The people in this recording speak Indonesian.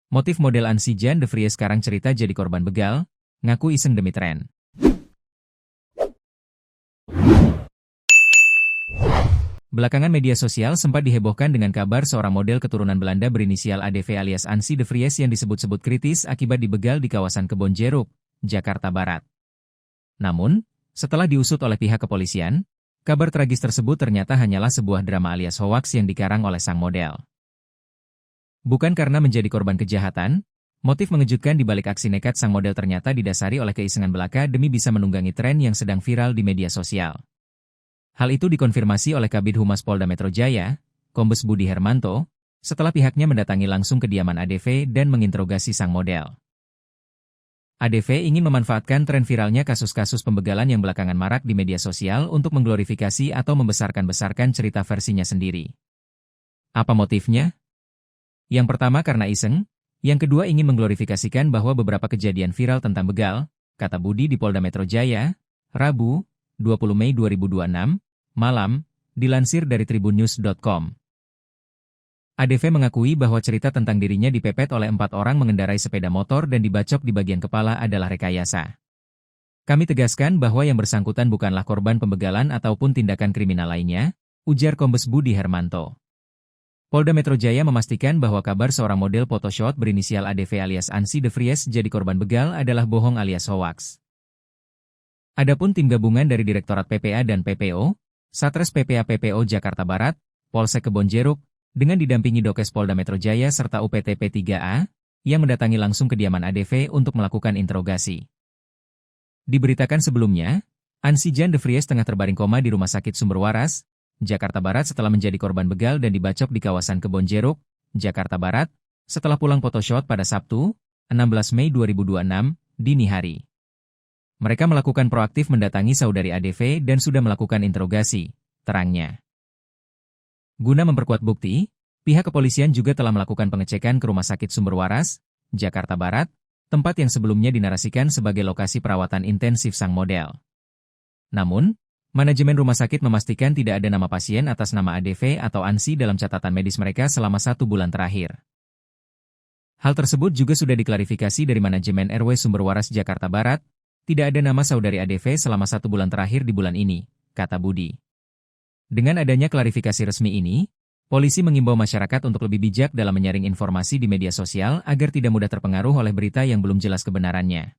Motif model Ansi Jan de Vries sekarang cerita jadi korban begal, ngaku iseng demi tren. Belakangan media sosial sempat dihebohkan dengan kabar seorang model keturunan Belanda berinisial ADV alias Ansi de Vries yang disebut-sebut kritis akibat dibegal di kawasan Kebon Jeruk, Jakarta Barat. Namun, setelah diusut oleh pihak kepolisian, kabar tragis tersebut ternyata hanyalah sebuah drama alias hoaks yang dikarang oleh sang model. Bukan karena menjadi korban kejahatan, motif mengejutkan di balik aksi nekat sang model ternyata didasari oleh keisengan belaka demi bisa menunggangi tren yang sedang viral di media sosial. Hal itu dikonfirmasi oleh Kabid Humas Polda Metro Jaya, Kombes Budi Hermanto, setelah pihaknya mendatangi langsung kediaman ADV dan menginterogasi sang model. ADV ingin memanfaatkan tren viralnya kasus-kasus pembegalan yang belakangan marak di media sosial untuk mengglorifikasi atau membesarkan-besarkan cerita versinya sendiri. Apa motifnya? Yang pertama karena iseng, yang kedua ingin mengglorifikasikan bahwa beberapa kejadian viral tentang begal, kata Budi di Polda Metro Jaya, Rabu, 20 Mei 2026, malam, dilansir dari tribunnews.com. ADV mengakui bahwa cerita tentang dirinya dipepet oleh 4 orang mengendarai sepeda motor dan dibacok di bagian kepala adalah rekayasa. Kami tegaskan bahwa yang bersangkutan bukanlah korban pembegalan ataupun tindakan kriminal lainnya, ujar Kombes Budi Hermanto. Polda Metro Jaya memastikan bahwa kabar seorang model photoshoot berinisial ADV alias Ansi de Vries jadi korban begal adalah bohong alias hoaks. Adapun tim gabungan dari Direktorat PPA dan PPO, Satres PPA PPO Jakarta Barat, Polsek Kebon Jeruk, dengan didampingi Dokes Polda Metro Jaya serta UPTP 3A, yang mendatangi langsung kediaman ADV untuk melakukan interogasi. Diberitakan sebelumnya, Ansi Jan de Vries tengah terbaring koma di Rumah Sakit Sumber Waras, Jakarta Barat setelah menjadi korban begal dan dibacok di kawasan Kebon Jeruk, Jakarta Barat, setelah pulang photoshoot pada Sabtu, 16 Mei 2026, dini hari. Mereka melakukan proaktif mendatangi saudari ADV dan sudah melakukan interogasi, terangnya. Guna memperkuat bukti, pihak kepolisian juga telah melakukan pengecekan ke Rumah Sakit Sumber Waras, Jakarta Barat, tempat yang sebelumnya dinarasikan sebagai lokasi perawatan intensif sang model. Namun, manajemen rumah sakit memastikan tidak ada nama pasien atas nama ADV atau Ansi dalam catatan medis mereka selama 1 bulan terakhir. Hal tersebut juga sudah diklarifikasi dari manajemen RW Sumber Waras Jakarta Barat, tidak ada nama saudari ADV selama 1 bulan terakhir di bulan ini, kata Budi. Dengan adanya klarifikasi resmi ini, polisi mengimbau masyarakat untuk lebih bijak dalam menyaring informasi di media sosial agar tidak mudah terpengaruh oleh berita yang belum jelas kebenarannya.